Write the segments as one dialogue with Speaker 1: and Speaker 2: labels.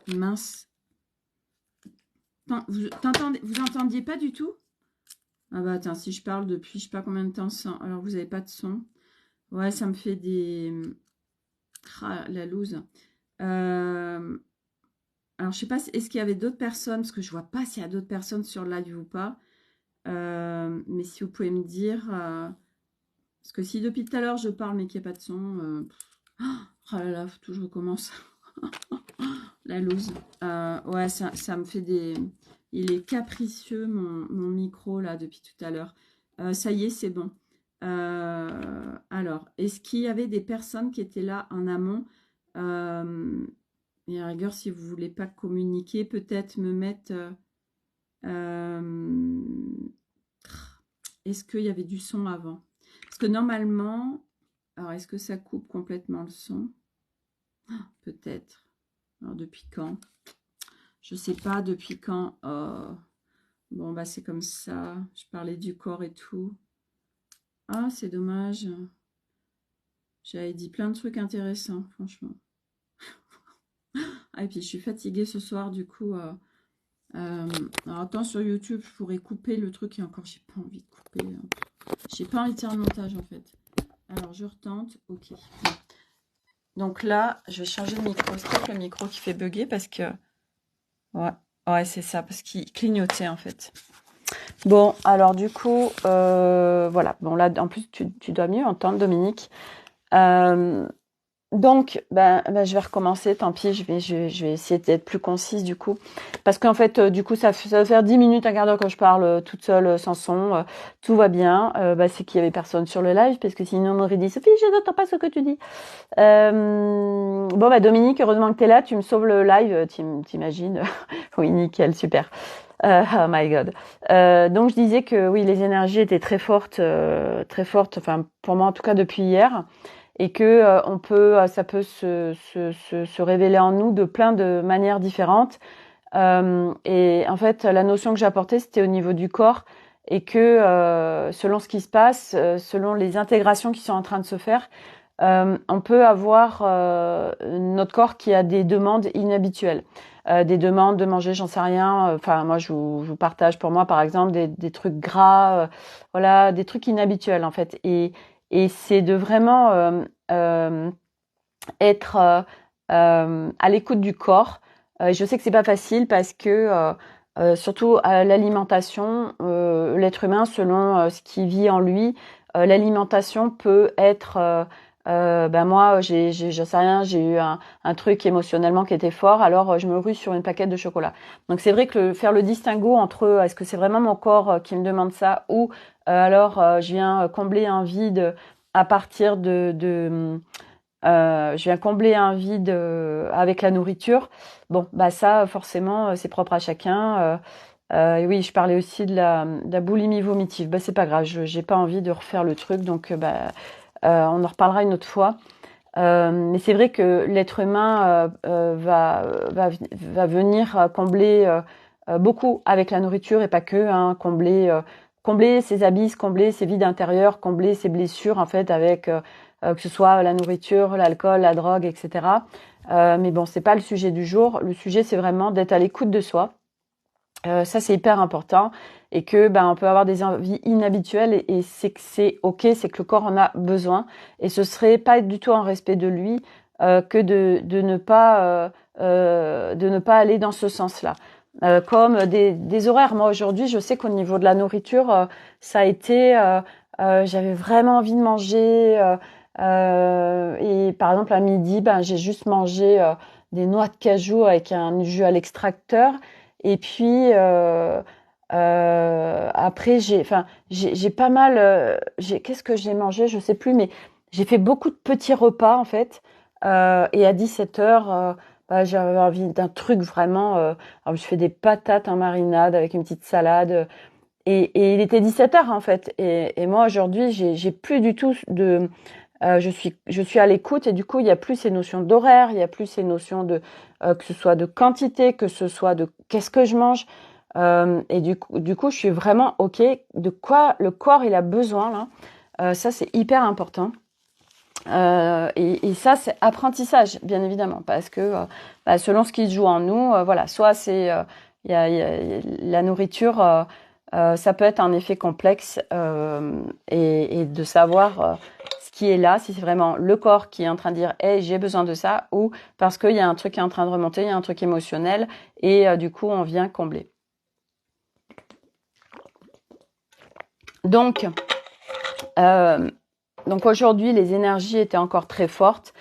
Speaker 1: Mince. Vous entendiez pas du tout? Ah bah attends, si je parle depuis je sais pas combien de temps sans... Alors vous avez pas de son. Ouais, ça me fait des... Ah, la loose. Euh, Alors je sais pas, est-ce qu'il y avait d'autres personnes? Parce que je vois pas s'il y a d'autres personnes sur le live ou pas. Mais si vous pouvez me dire... Parce que si depuis tout à l'heure je parle mais qu'il n'y a pas de son... Oh là là, faut tout que je recommence. La loose. Ouais, ça me fait des... Il est capricieux, mon micro, là, depuis tout à l'heure. Ça y est, c'est bon. Alors, est-ce qu'il y avait des personnes qui étaient là en amont et à la rigueur, si vous ne voulez pas communiquer, peut-être me mettre... est-ce qu'il y avait du son avant? Parce que normalement... Alors, est-ce que ça coupe complètement le son? Peut-être. Alors, depuis quand? Je sais pas depuis quand. Bon, bah c'est comme ça. Je parlais du corps et tout. Ah, c'est dommage. J'avais dit plein de trucs intéressants, franchement. Ah, et puis je suis fatiguée ce soir, du coup. Alors attends, sur YouTube, je pourrais couper le truc et encore, j'ai pas envie de couper. J'ai pas envie de faire un montage en fait. Alors je retente. Ok. Donc là, je vais changer de micro. C'est peut-être le micro qui fait bugger parce que. Ouais, ouais, c'est ça, parce qu'il clignotait en fait. Bon, alors du coup, voilà. Bon, là, en plus, tu dois mieux entendre, Dominique. Euh, donc, je vais recommencer. Tant pis, je vais essayer d'être plus concise du coup. Parce qu'en fait, du coup, ça va faire 10 minutes, un quart d'heure que je parle toute seule, sans son. Tout va bien. C'est qu'il y avait personne sur le live, parce que sinon, on m'aurait dit, Sophie, je n'entends pas ce que tu dis. Bon, Dominique, heureusement que tu es là. Tu me sauves le live, t'imagines. Oui, nickel, super. Oh my God. Donc je disais que oui, les énergies étaient très fortes. Enfin, pour moi en tout cas depuis hier, et que ça peut se révéler en nous de plein de manières différentes. Et en fait, la notion que j'ai apportée, c'était au niveau du corps, et que selon ce qui se passe, selon les intégrations qui sont en train de se faire, on peut avoir notre corps qui a des demandes inhabituelles. Des demandes de manger, j'en sais rien. Enfin, moi, je vous partage pour moi, par exemple, des trucs gras, voilà, des trucs inhabituels, en fait. Et c'est de vraiment être à l'écoute du corps. Je sais que c'est pas facile parce que surtout à l'alimentation, l'être humain, selon ce qu'il vit en lui, l'alimentation peut être moi, j'en sais rien, j'ai eu un truc émotionnellement qui était fort, alors je me rue sur une paquette de chocolat. Donc c'est vrai que faire le distinguo entre est-ce que c'est vraiment mon corps qui me demande ça, ou je viens combler un vide à partir je viens combler un vide avec la nourriture. Bon, ça, forcément, c'est propre à chacun. Et oui, je parlais aussi de la boulimie vomitive. C'est pas grave, j'ai pas envie de refaire le truc, donc on en reparlera une autre fois. Mais c'est vrai que l'être humain va venir combler beaucoup avec la nourriture, et pas que, hein, combler ses abysses, combler ses vides intérieurs, combler ses blessures en fait avec que ce soit la nourriture, l'alcool, la drogue, etc. Mais bon, c'est pas le sujet du jour. Le sujet, c'est vraiment d'être à l'écoute de soi. Ça, c'est hyper important, et que on peut avoir des envies inhabituelles, et c'est que c'est ok, c'est que le corps en a besoin, et ce serait pas du tout en respect de lui que de ne pas aller dans ce sens-là. Comme des horaires. Moi aujourd'hui, je sais qu'au niveau de la nourriture, ça a été, j'avais vraiment envie de manger, et par exemple à midi, j'ai juste mangé des noix de cajou avec un jus à l'extracteur. Et puis après j'ai pas mal qu'est-ce que j'ai mangé, je sais plus, mais j'ai fait beaucoup de petits repas en fait. Et à 17h j'avais envie d'un truc vraiment alors je fais des patates en marinade avec une petite salade, et il était 17h en fait, et moi aujourd'hui j'ai plus du tout de je suis à l'écoute, et du coup il y a plus ces notions d'horaire, il y a plus ces notions de que ce soit de quantité, que ce soit de qu'est-ce que je mange, et du coup je suis vraiment ok de quoi le corps il a besoin là. Ça c'est hyper important. Et ça, c'est apprentissage, bien évidemment, parce que selon ce qui se joue en nous, voilà, soit c'est la nourriture, ça peut être un effet complexe et de savoir ce qui est là, si c'est vraiment le corps qui est en train de dire hey, j'ai besoin de ça, ou parce qu'il y a un truc qui est en train de remonter, il y a un truc émotionnel, et du coup, on vient combler. Donc, aujourd'hui, les énergies étaient encore très fortes.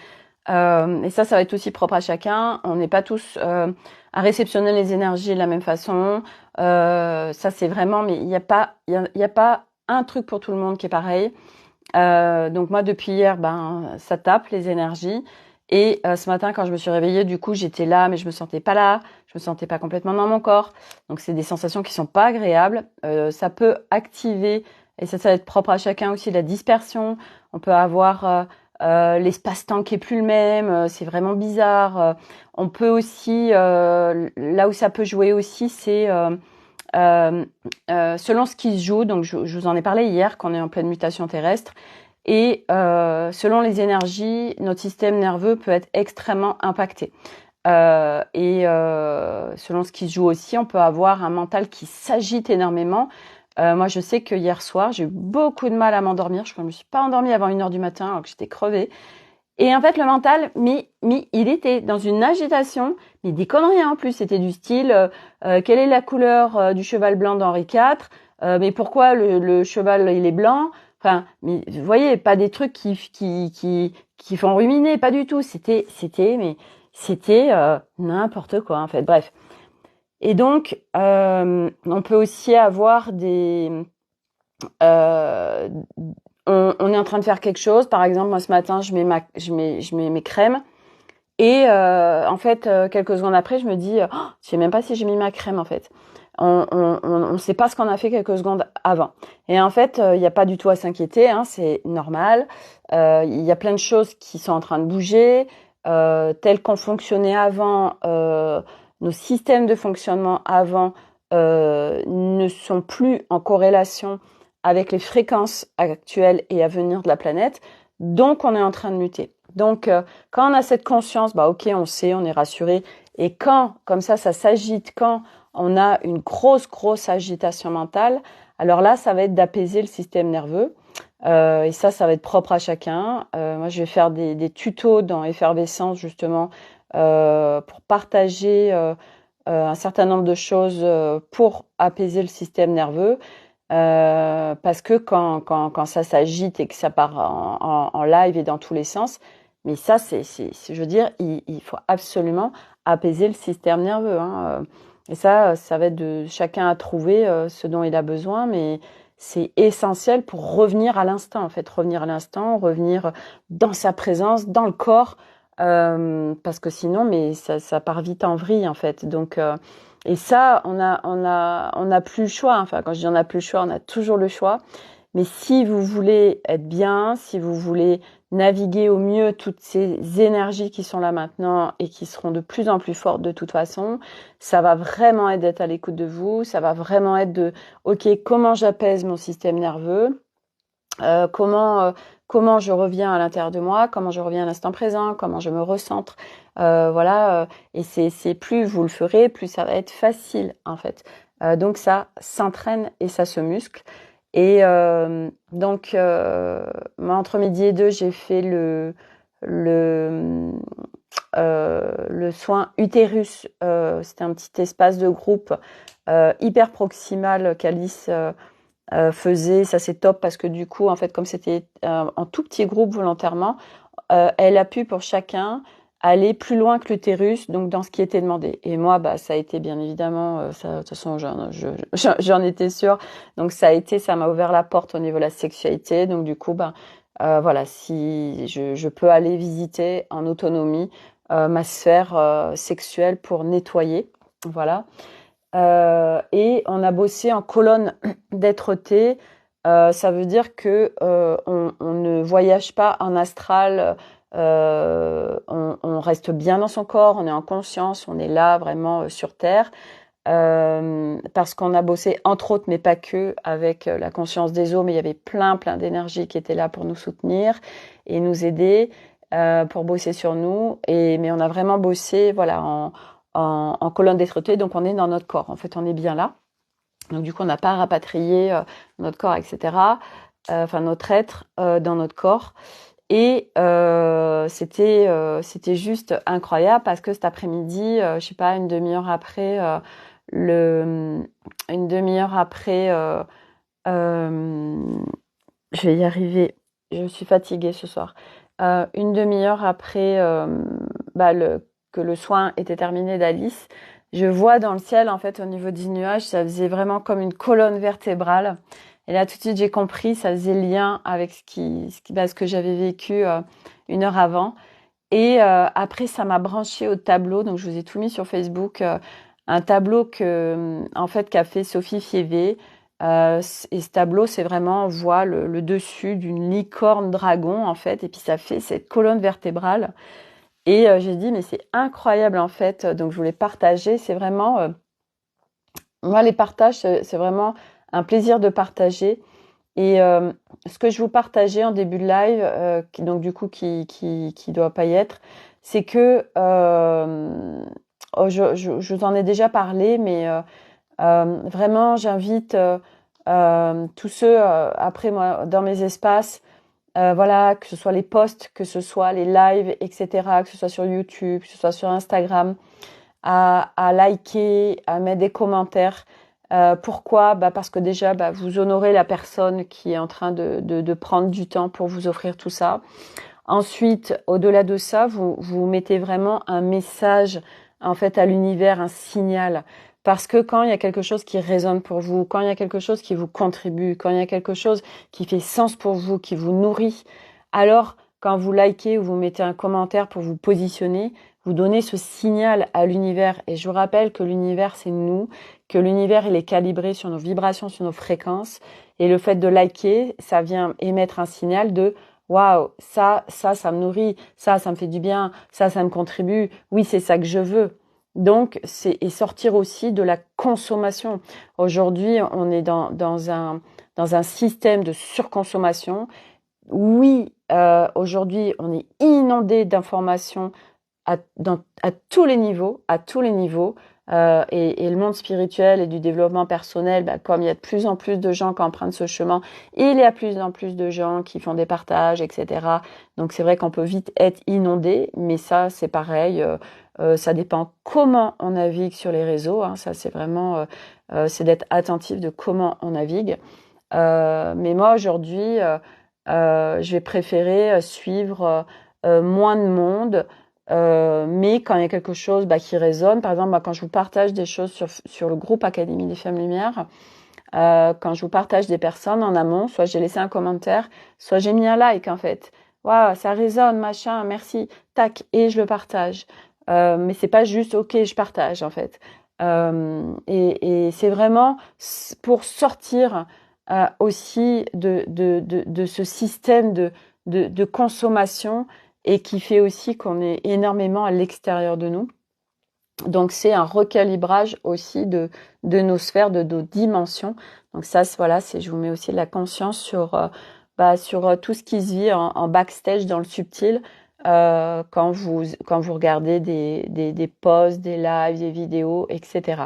Speaker 1: Et ça va être aussi propre à chacun. On n'est pas tous à réceptionner les énergies de la même façon. Ça, c'est vraiment, mais il n'y a pas un truc pour tout le monde qui est pareil. Donc moi, depuis hier, ça tape les énergies. Et ce matin, quand je me suis réveillée, du coup, j'étais là, mais je me sentais pas là. Je me sentais pas complètement dans mon corps. Donc c'est des sensations qui sont pas agréables. Ça peut activer, et ça va être propre à chacun aussi, la dispersion. On peut avoir l'espace-temps qui est plus le même, c'est vraiment bizarre. On peut aussi, là où ça peut jouer aussi, c'est selon ce qui se joue. Donc je vous en ai parlé hier, qu'on est en pleine mutation terrestre. Et selon les énergies, notre système nerveux peut être extrêmement impacté. Selon ce qui se joue aussi, on peut avoir un mental qui s'agite énormément. Moi, je sais que hier soir, j'ai eu beaucoup de mal à m'endormir. Je ne me suis pas endormie avant 1h du matin, alors que j'étais crevée. Et en fait, le mental, il était dans une agitation, mais des conneries en plus. C'était du style, quelle est la couleur du cheval blanc d'Henri IV mais pourquoi le cheval, il est blanc? Enfin, mais vous voyez, pas des trucs qui font ruminer, pas du tout. C'était n'importe quoi, en fait. Bref. Et donc, on peut aussi avoir on est en train de faire quelque chose. Par exemple, moi ce matin, je mets mes crèmes. Et en fait, quelques secondes après, je me dis, je sais même pas si j'ai mis ma crème en fait. On sait pas ce qu'on a fait quelques secondes avant. Et en fait, il n'y a pas du tout à s'inquiéter, hein, c'est normal. Il y a plein de choses qui sont en train de bouger, tels qu'on fonctionnait avant. Nos systèmes de fonctionnement avant ne sont plus en corrélation avec les fréquences actuelles et à venir de la planète. Donc, on est en train de muter. Donc, quand on a cette conscience, ok, on sait, on est rassuré. Et quand, comme ça s'agite, quand on a une grosse agitation mentale, alors là, ça va être d'apaiser le système nerveux. Et ça va être propre à chacun. Moi, je vais faire des tutos dans Effervescence, justement, pour partager un certain nombre de choses pour apaiser le système nerveux. Parce que quand ça s'agite et que ça part en live et dans tous les sens, mais ça, je veux dire, il faut absolument apaiser le système nerveux. Hein. Et ça va être de chacun à trouver ce dont il a besoin, mais c'est essentiel pour revenir à l'instant, en fait, revenir à l'instant, revenir dans sa présence, dans le corps, parce que sinon, mais ça part vite en vrille, en fait. Donc, et ça, on a plus le choix. Enfin, quand je dis on n'a plus le choix, on a toujours le choix. Mais si vous voulez être bien, si vous voulez naviguer au mieux toutes ces énergies qui sont là maintenant et qui seront de plus en plus fortes de toute façon, ça va vraiment être d'être à l'écoute de vous. Ça va vraiment être de, ok, comment j'apaise mon système nerveux, comment je reviens à l'intérieur de moi, comment je reviens à l'instant présent, comment je me recentre, voilà. Et c'est plus vous le ferez, plus ça va être facile en fait. Donc ça s'entraîne et ça se muscle. Et donc moi entre midi et 2, j'ai fait le soin utérus. C'était un petit espace de groupe hyper proximal qu'Alice faisait. Ça c'est top parce que du coup en fait comme c'était en tout petit groupe volontairement, elle a pu pour chacun aller plus loin que l'utérus, donc dans ce qui était demandé. Et moi, ça a été bien évidemment, ça, de toute façon, j'en étais sûre. Donc ça m'a ouvert la porte au niveau de la sexualité. Donc du coup, voilà, si je peux aller visiter en autonomie ma sphère sexuelle pour nettoyer, voilà. Et on a bossé en colonne d'être-té. Ça veut dire que on ne voyage pas en astral. On reste bien dans son corps, on est en conscience, on est là vraiment sur Terre. parce qu'on a bossé entre autres, mais pas que, avec la conscience des eaux, mais il y avait plein d'énergie qui était là pour nous soutenir et nous aider pour bosser sur nous. Mais on a vraiment bossé, voilà, en colonne d'étreté, donc on est dans notre corps. En fait, on est bien là. Donc du coup, on n'a pas rapatrié notre corps, etc. Enfin, notre être dans notre corps. Et c'était juste incroyable parce que cet après-midi, je sais pas, une demi-heure après une demi-heure après, je vais y arriver. Je suis fatiguée ce soir. Une demi-heure après bah, que le soin était terminé d'Alice, je vois dans le ciel, en fait, au niveau du nuage, ça faisait vraiment comme une colonne vertébrale. Et là, tout de suite, j'ai compris, ça faisait lien avec ce que j'avais vécu une heure avant. Et après, ça m'a branché au tableau. Donc, je vous ai tout mis sur Facebook. Un tableau en fait, qu'a fait Sophie Fievé. Et ce tableau, c'est vraiment, on voit le dessus d'une licorne dragon, en fait. Et puis, ça fait cette colonne vertébrale. Et j'ai dit, mais c'est incroyable, en fait. Donc, je voulais partager. C'est vraiment, moi, les partages, c'est vraiment un plaisir de partager. Et ce que je vous partageais en début de live, donc du coup qui doit pas y être, c'est que je vous en ai déjà parlé, mais vraiment j'invite tous ceux après moi dans mes espaces, voilà, que ce soit les posts, que ce soit les lives, etc., que ce soit sur YouTube, que ce soit sur Instagram, à liker, à mettre des commentaires. Pourquoi? Parce que déjà, vous honorez la personne qui est en train de prendre du temps pour vous offrir tout ça. Ensuite, au-delà de ça, vous mettez vraiment un message, en fait, à l'univers, un signal. Parce que quand il y a quelque chose qui résonne pour vous, quand il y a quelque chose qui vous contribue, quand il y a quelque chose qui fait sens pour vous, qui vous nourrit, alors quand vous likez ou vous mettez un commentaire pour vous positionner, vous donnez ce signal à l'univers. Et je vous rappelle que l'univers, c'est nous, que l'univers, il est calibré sur nos vibrations, sur nos fréquences. Et le fait de liker, ça vient émettre un signal de waouh, ça me nourrit, ça me fait du bien, ça me contribue. Oui, c'est ça que je veux. Donc, et sortir aussi de la consommation. Aujourd'hui, on est dans un système de surconsommation. Oui, aujourd'hui, on est inondé d'informations à tous les niveaux, à tous les niveaux. Et le monde spirituel et du développement personnel, comme il y a de plus en plus de gens qui empruntent ce chemin, il y a de plus en plus de gens qui font des partages, etc. Donc c'est vrai qu'on peut vite être inondé, mais ça c'est pareil, ça dépend comment on navigue sur les réseaux, hein. Ça c'est vraiment, c'est d'être attentif de comment on navigue. Mais moi aujourd'hui, je vais préférer suivre moins de monde. Mais quand il y a quelque chose qui résonne, par exemple, moi, quand je vous partage des choses sur le groupe Académie des Femmes Lumière, quand je vous partage des personnes en amont, soit j'ai laissé un commentaire, soit j'ai mis un like en fait. Waouh, ça résonne, machin, merci, tac, et je le partage. Mais c'est pas juste ok, je partage en fait. Et c'est vraiment pour sortir aussi de ce système de consommation et qui fait aussi qu'on est énormément à l'extérieur de nous. Donc c'est un recalibrage aussi de nos sphères, de nos dimensions. Donc ça, voilà, je vous mets aussi de la conscience sur tout ce qui se vit en backstage dans le subtil quand vous regardez des posts, des lives, des vidéos, etc.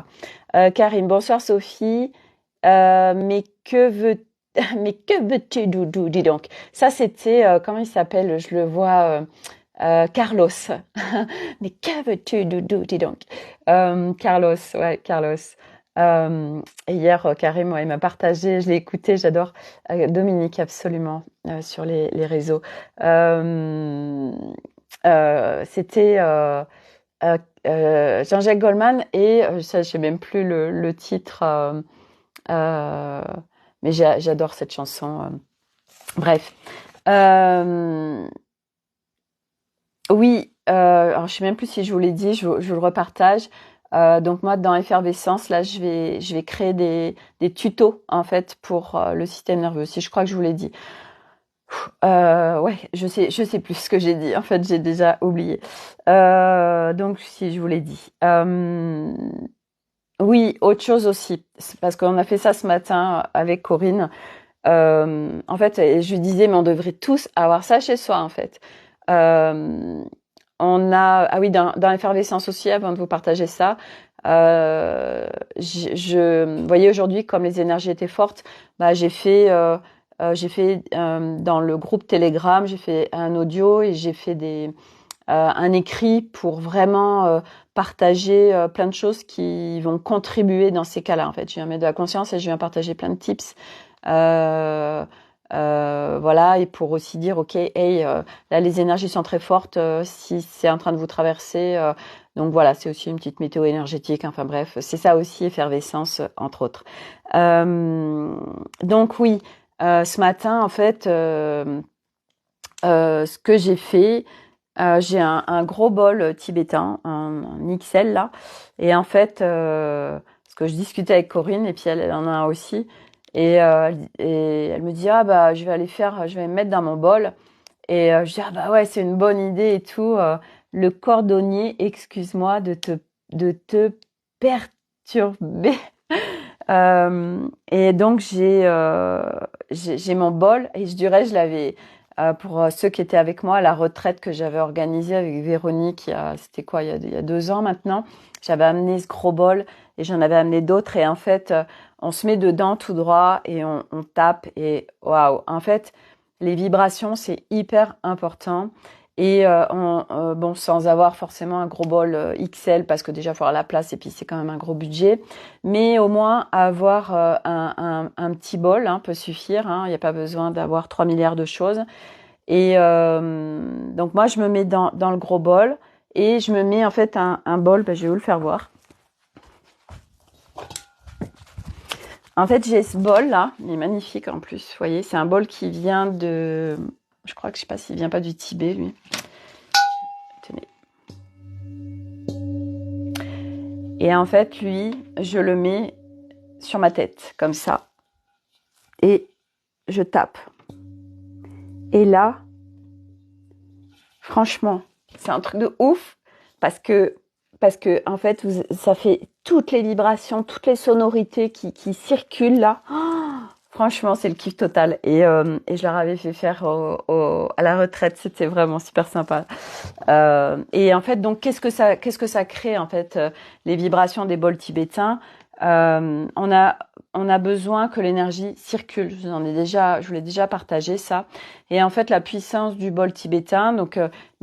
Speaker 1: Karim, bonsoir Sophie. Mais que veux mais que veux-tu, Doudou, dis donc. Ça, c'était, comment il s'appelle? Je le vois, Carlos. Mais que veux-tu, Doudou, dis donc. Carlos, ouais, Carlos. Hier, Karim, ouais, il m'a partagé, je l'ai écouté, j'adore. Dominique, absolument, sur les réseaux. C'était Jean-Jacques Goldman et ça, je sais même plus le titre. Euh, mais j'adore cette chanson. Bref. Oui, alors je sais même plus si je vous l'ai dit, je vous le repartage. Donc moi, dans Effervescence, là, je vais créer des tutos, en fait, pour le système nerveux. Si je crois que je vous l'ai dit. Ouais, je sais plus ce que j'ai dit. En fait, j'ai déjà oublié. Donc, si je vous l'ai dit. Oui, autre chose aussi, c'est parce qu'on a fait ça ce matin avec Corinne. En fait, et je lui disais, mais on devrait tous avoir ça chez soi, en fait. Euh, on a, ah oui, dans l'effervescence aussi, avant de vous partager ça, vous voyez, aujourd'hui, comme les énergies étaient fortes, bah, j'ai fait dans le groupe Telegram, j'ai fait un audio et j'ai fait un écrit pour vraiment partager plein de choses qui vont contribuer dans ces cas-là. En fait, je viens mettre de la conscience et je viens partager plein de tips. Euh, voilà, et pour aussi dire, ok, hey, là les énergies sont très fortes, si c'est en train de vous traverser. Donc voilà, c'est aussi une petite météo énergétique. Enfin bref, c'est ça aussi, effervescence, entre autres. Euh, donc oui, ce matin, en fait, ce que j'ai fait, j'ai un gros bol tibétain, un XL là, et en fait, parce que je discutais avec Corinne et puis elle en a un aussi, et elle me dit ah bah je vais me mettre dans mon bol, et je dis ah bah ouais c'est une bonne idée et tout. Le cordonnier, excuse-moi de te perturber. Et donc j'ai mon bol et je dirais je l'avais pour ceux qui étaient avec moi à la retraite que j'avais organisée avec Véronique c'était quoi il y a 2 ans maintenant, j'avais amené ce gros bol et j'en avais amené d'autres et en fait on se met dedans tout droit et on tape et waouh, en fait les vibrations c'est hyper important. Et bon, sans avoir forcément un gros bol XL parce que déjà il faut avoir la place et puis c'est quand même un gros budget, mais au moins avoir un petit bol hein, peut suffire. Hein, il n'y a pas besoin d'avoir 3 milliards de choses. Et donc moi, je me mets dans le gros bol et je me mets en fait un bol, je vais vous le faire voir. En fait, j'ai ce bol là, il est magnifique en plus. Vous voyez, c'est un bol qui vient de... Je crois que je sais pas s'il vient pas du Tibet, lui. Tenez. Et en fait, lui, je le mets sur ma tête, comme ça. Et je tape. Et là, franchement, c'est un truc de ouf parce que en fait, ça fait toutes les vibrations, toutes les sonorités qui circulent là. Oh, franchement, c'est le kiff total. Et je leur avais fait faire à la retraite. C'était vraiment super sympa. Et en fait, donc, qu'est-ce que ça crée en fait les vibrations des bols tibétains. On a besoin que l'énergie circule. Je vous l'ai déjà partagé ça. Et en fait, la puissance du bol tibétain. Donc,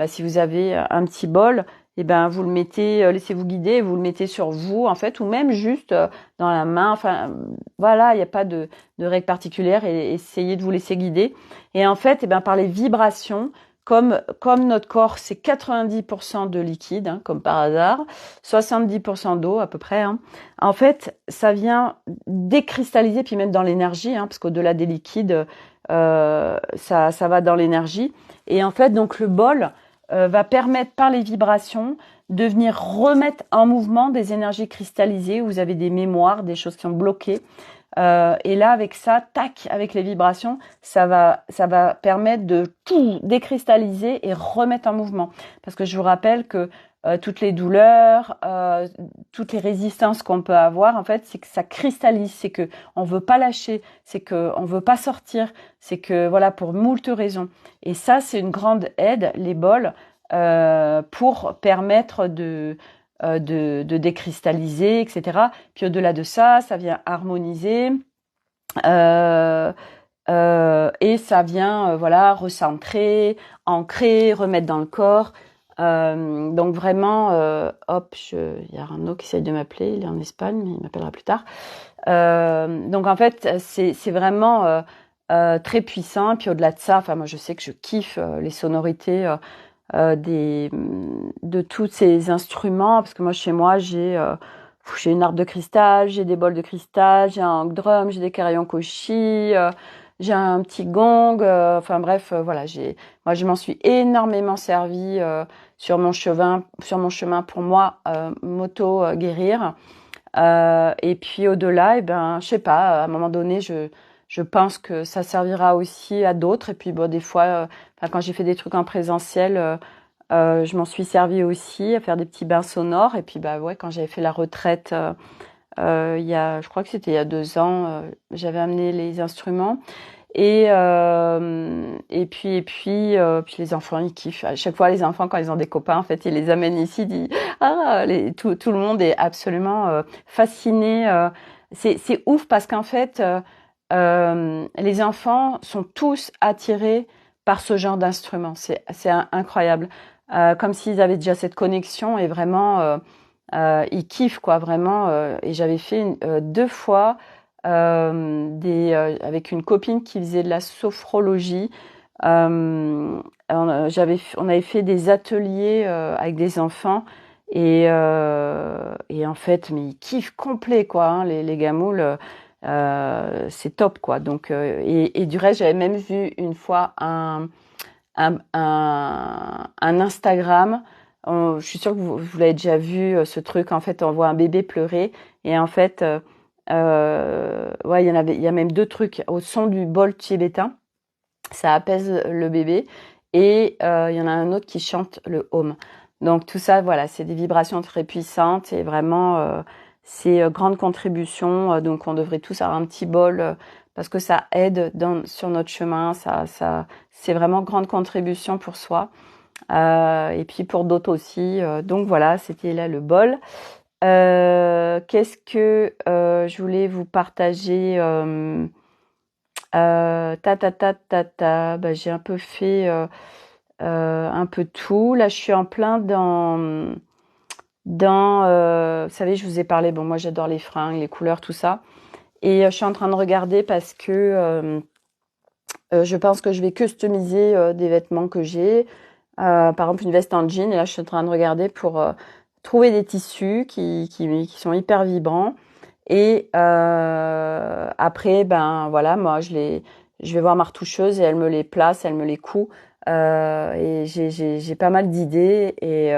Speaker 1: si vous avez un petit bol, et ben vous le mettez, laissez-vous guider, vous le mettez sur vous en fait, ou même juste dans la main. Enfin, voilà, il n'y a pas de règle particulière et essayez de vous laisser guider. Et en fait, et ben par les vibrations. Comme notre corps, c'est 90% de liquide, hein, comme par hasard, 70% d'eau à peu près. Hein. En fait, ça vient décristalliser, puis mettre dans l'énergie, hein, parce qu'au-delà des liquides, ça va dans l'énergie. Et en fait, donc le bol va permettre par les vibrations de venir remettre en mouvement des énergies cristallisées, où vous avez des mémoires, des choses qui sont bloquées. Et là, avec ça, tac, avec les vibrations, ça va permettre de tout décristalliser et remettre en mouvement. Parce que je vous rappelle que toutes les douleurs, toutes les résistances qu'on peut avoir, en fait, c'est que ça cristallise, c'est que on veut pas lâcher, c'est que on veut pas sortir, c'est que voilà pour moult raisons. Et ça, c'est une grande aide, les bols, pour permettre de décristalliser, etc. Puis au-delà de ça, ça vient harmoniser euh, et ça vient voilà recentrer, ancrer, remettre dans le corps. Donc vraiment, hop, il y a Arnaud qui essaye de m'appeler, il est en Espagne, mais il m'appellera plus tard. Donc en fait, c'est vraiment très puissant. Puis au-delà de ça, enfin moi je sais que je kiffe les sonorités de tous ces instruments, parce que moi chez moi j'ai une harpe de cristal, j'ai des bols de cristal, j'ai un drum, j'ai des carillons koshi, j'ai un petit gong, enfin bref, voilà, moi je m'en suis énormément servi sur mon chemin pour moi m'auto guérir. Et puis au-delà, je sais pas, à un moment donné, je pense que ça servira aussi à d'autres. Et puis bon, des fois, quand j'ai fait des trucs en présentiel, je m'en suis servi aussi à faire des petits bains sonores. Et puis ouais, quand j'avais fait la retraite je crois que c'était il y a 2 ans, j'avais amené les instruments. Puis les enfants, ils kiffent. À chaque fois, les enfants, quand ils ont des copains, en fait, ils les amènent ici, ils disent, tout le monde est absolument fasciné. C'est ouf parce qu'en fait, les enfants sont tous attirés par ce genre d'instrument. C'est incroyable. Comme s'ils avaient déjà cette connexion et vraiment, ils kiffent, quoi, vraiment. Et j'avais fait 2 fois avec une copine qui faisait de la sophrologie. On avait fait des ateliers avec des enfants et en fait, mais ils kiffent complet, quoi, hein, les gamoules. C'est top, quoi. Donc et du reste, j'avais même vu une fois un Instagram. Je suis sûre que vous l'avez déjà vu, ce truc. En fait, on voit un bébé pleurer et en fait, ouais, il y a même 2 trucs au son du bol tibétain. Ça apaise le bébé et il y en a un autre qui chante le home. Donc tout ça, voilà, c'est des vibrations très puissantes et vraiment, c'est grande contribution. Donc on devrait tous avoir un petit bol parce que ça aide sur notre chemin. C'est vraiment grande contribution pour soi et puis pour d'autres aussi. Donc voilà, c'était là le bol. Qu'est-ce que je voulais vous partager j'ai un peu fait un peu tout. Là, je suis en plein vous savez, je vous ai parlé, bon, moi j'adore les fringues, les couleurs, tout ça. Et je suis en train de regarder parce que je pense que je vais customiser des vêtements que j'ai. Par exemple, une veste en jean. Et là, je suis en train de regarder pour trouver des tissus qui sont hyper vibrants. Et après, ben voilà, moi, je vais voir ma retoucheuse et elle me les place, elle me les coud. Et j'ai pas mal d'idées. Et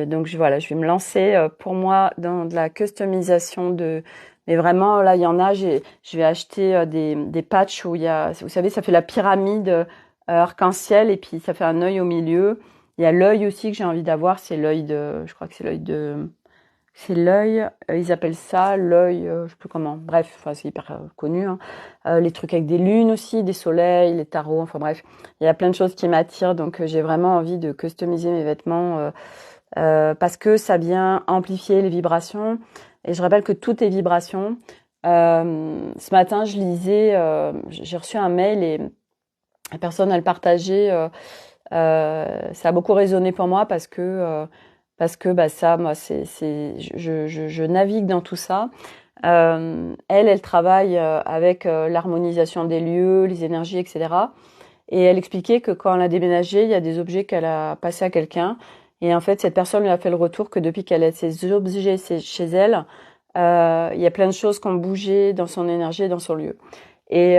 Speaker 1: donc, voilà, je vais me lancer pour moi dans de la customisation de. Mais vraiment, là, il y en a. Je vais acheter des patchs où il y a. Vous savez, ça fait la pyramide arc-en-ciel et puis ça fait un œil au milieu. Il y a l'œil aussi que j'ai envie d'avoir. C'est l'œil de. Je crois que c'est l'œil de. C'est l'œil. Ils appellent ça l'œil. Je sais plus comment. Bref, enfin, c'est hyper connu. Hein. Les trucs avec des lunes aussi, des soleils, les tarots. Enfin bref, il y a plein de choses qui m'attirent. Donc j'ai vraiment envie de customiser mes vêtements. Parce que ça vient amplifier les vibrations. Et je rappelle que tout est vibration. Ce matin, je lisais, j'ai reçu un mail et la personne, elle partageait. Ça a beaucoup résonné pour moi parce que bah ça, moi, je navigue dans tout ça. Elle travaille avec l'harmonisation des lieux, les énergies, etc. Et elle expliquait que quand elle a déménagé, il y a des objets qu'elle a passés à quelqu'un. Et en fait, cette personne lui a fait le retour que depuis qu'elle a ces objets chez elle, il y a plein de choses qui ont bougé dans son énergie et dans son lieu. Et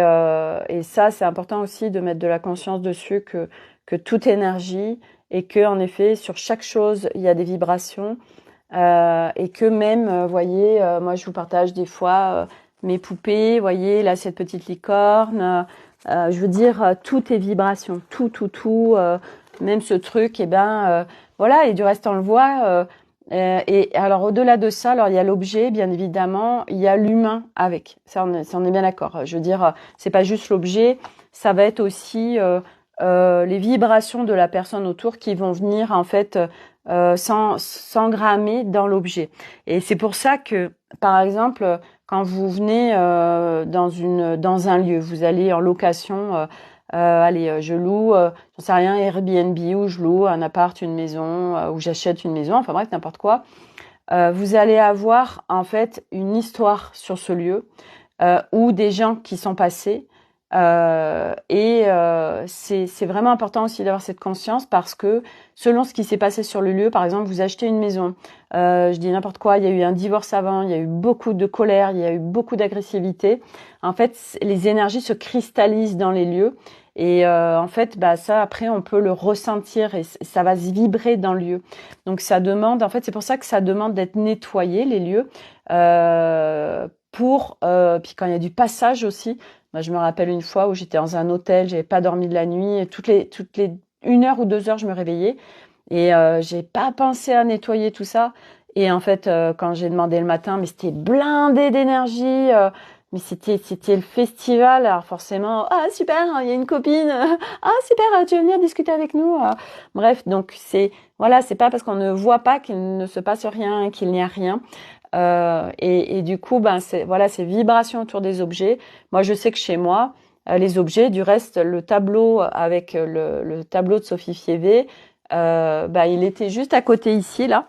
Speaker 1: ça, c'est important aussi de mettre de la conscience dessus que toute énergie et que en effet, sur chaque chose, il y a des vibrations. Et que même, voyez, moi je vous partage des fois mes poupées, voyez, là cette petite licorne, je veux dire, tout est vibration, tout, même ce truc, et voilà, et du reste on le voit. Et alors au-delà de ça, alors il y a l'objet, bien évidemment, il y a l'humain avec. Ça on est bien d'accord. Je veux dire, c'est pas juste l'objet, ça va être aussi les vibrations de la personne autour qui vont venir en fait s'engrammer dans l'objet. Et c'est pour ça que, par exemple, quand vous venez dans un lieu, vous allez en location, allez, je loue, j'en sais rien, Airbnb, ou je loue un appart, une maison, ou j'achète une maison, enfin bref, n'importe quoi. Vous allez avoir en fait une histoire sur ce lieu ou des gens qui sont passés. C'est vraiment important aussi d'avoir cette conscience parce que selon ce qui s'est passé sur le lieu, par exemple, vous achetez une maison, je dis n'importe quoi, il y a eu un divorce avant, il y a eu beaucoup de colère, il y a eu beaucoup d'agressivité. En fait, les énergies se cristallisent dans les lieux et en fait, bah ça après on peut le ressentir et ça va se vibrer dans le lieu. Donc ça demande, en fait, c'est pour ça que ça demande d'être nettoyé les lieux. Puis quand il y a du passage aussi. Moi, je me rappelle une fois où j'étais dans un hôtel, j'avais pas dormi de la nuit, et toutes les 1 heure ou 2 heures, je me réveillais et j'ai pas pensé à nettoyer tout ça. Et en fait, quand j'ai demandé le matin, mais c'était blindé d'énergie. Mais c'était le festival. Alors forcément, ah super, il y a une copine. Ah super, tu veux venir discuter avec nous. Bref, donc voilà, c'est pas parce qu'on ne voit pas qu'il ne se passe rien, qu'il n'y a rien. Et du coup, ben voilà, ces vibrations autour des objets. Moi, je sais que chez moi, les objets, du reste, le tableau avec le tableau de Sophie Fievé, ben il était juste à côté ici là.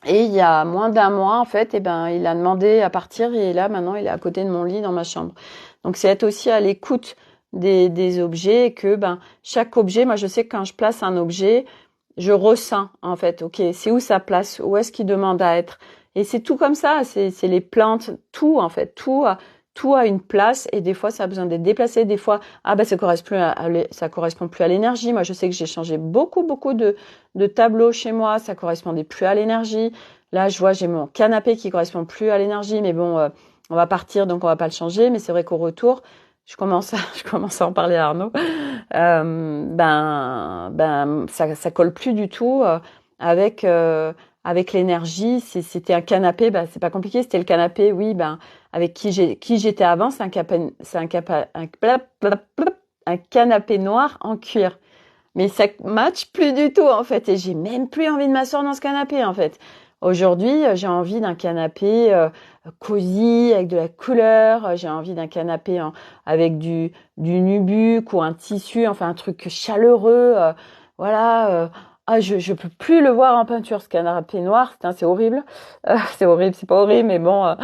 Speaker 1: Et il y a moins d'un mois, en fait, il a demandé à partir et là, maintenant, il est à côté de mon lit dans ma chambre. Donc, c'est être aussi à l'écoute des objets et que, chaque objet, moi, je sais que quand je place un objet, je ressens, en fait, ok, c'est où sa place, où est-ce qu'il demande à être. Et c'est tout comme ça, c'est les plantes, tout, en fait, tout a une place et des fois, ça a besoin d'être déplacé. Des fois, ça correspond plus à l'énergie. Moi, je sais que j'ai changé beaucoup de tableaux chez moi, ça correspondait plus à l'énergie. Là, je vois, j'ai mon canapé qui correspond plus à l'énergie, mais bon, on va partir, donc on va pas le changer. Mais c'est vrai qu'au retour, je commence à en parler à Arnaud. Ça colle plus du tout avec l'énergie. C'était un canapé, c'est pas compliqué. C'était le canapé, oui, avec qui j'étais avant. Un canapé noir en cuir. Mais ça match plus du tout, en fait. Et j'ai même plus envie de m'asseoir dans ce canapé, en fait. Aujourd'hui, j'ai envie d'un canapé cosy, avec de la couleur. J'ai envie d'un canapé avec du nubuck ou un tissu, enfin un truc chaleureux. Voilà. Je peux plus le voir en peinture, ce canapé noir. C'est horrible. C'est horrible, c'est pas horrible, mais bon,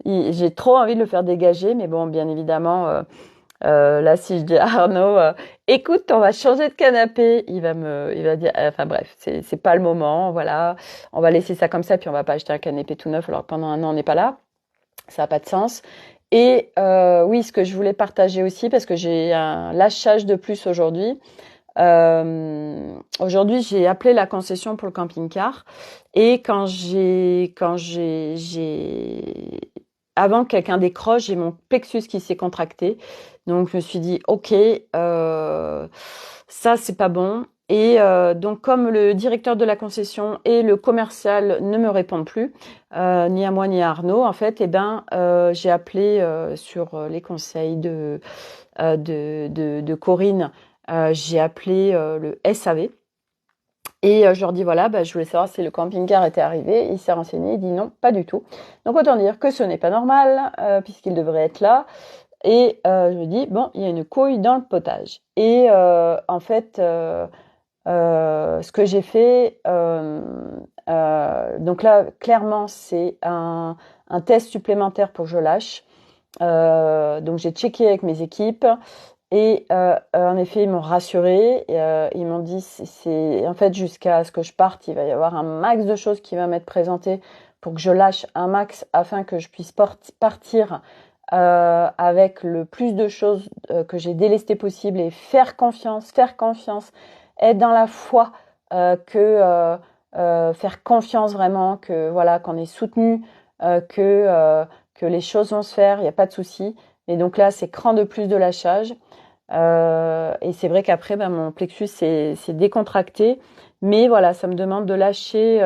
Speaker 1: j'ai trop envie de le faire dégager. Mais bon, bien évidemment... là, si je dis à Arnaud, écoute, on va changer de canapé, il va dire, enfin bref, c'est pas le moment, voilà, on va laisser ça comme ça, puis on va pas acheter un canapé tout neuf, alors pendant un an on n'est pas là, ça a pas de sens. Et oui, ce que je voulais partager aussi, parce que j'ai un lâchage de plus aujourd'hui. Aujourd'hui, j'ai appelé la concession pour le camping-car, et avant que quelqu'un décroche, j'ai mon plexus qui s'est contracté. Donc je me suis dit, ok, ça c'est pas bon. Et donc comme le directeur de la concession et le commercial ne me répondent plus, ni à moi ni à Arnaud, en fait, j'ai appelé sur les conseils de Corinne, j'ai appelé le SAV. Et je leur dis voilà, je voulais savoir si le camping-car était arrivé. Il s'est renseigné, il dit non, pas du tout. Donc autant dire que ce n'est pas normal, puisqu'il devrait être là. Et je me dis bon, il y a une couille dans le potage. Et en fait, ce que j'ai fait, donc là, clairement, c'est un test supplémentaire pour que je lâche. Donc j'ai checké avec mes équipes. Et en effet, ils m'ont rassurée. Ils m'ont dit, c'est en fait jusqu'à ce que je parte, il va y avoir un max de choses qui va m'être présentées pour que je lâche un max afin que je puisse partir avec le plus de choses que j'ai délestées possible et faire confiance, être dans la foi, faire confiance vraiment que voilà qu'on est soutenu, que les choses vont se faire, il n'y a pas de souci. Et donc là, c'est cran de plus de lâchage. Et c'est vrai qu'après, mon plexus s'est décontracté. Mais voilà, ça me demande de lâcher.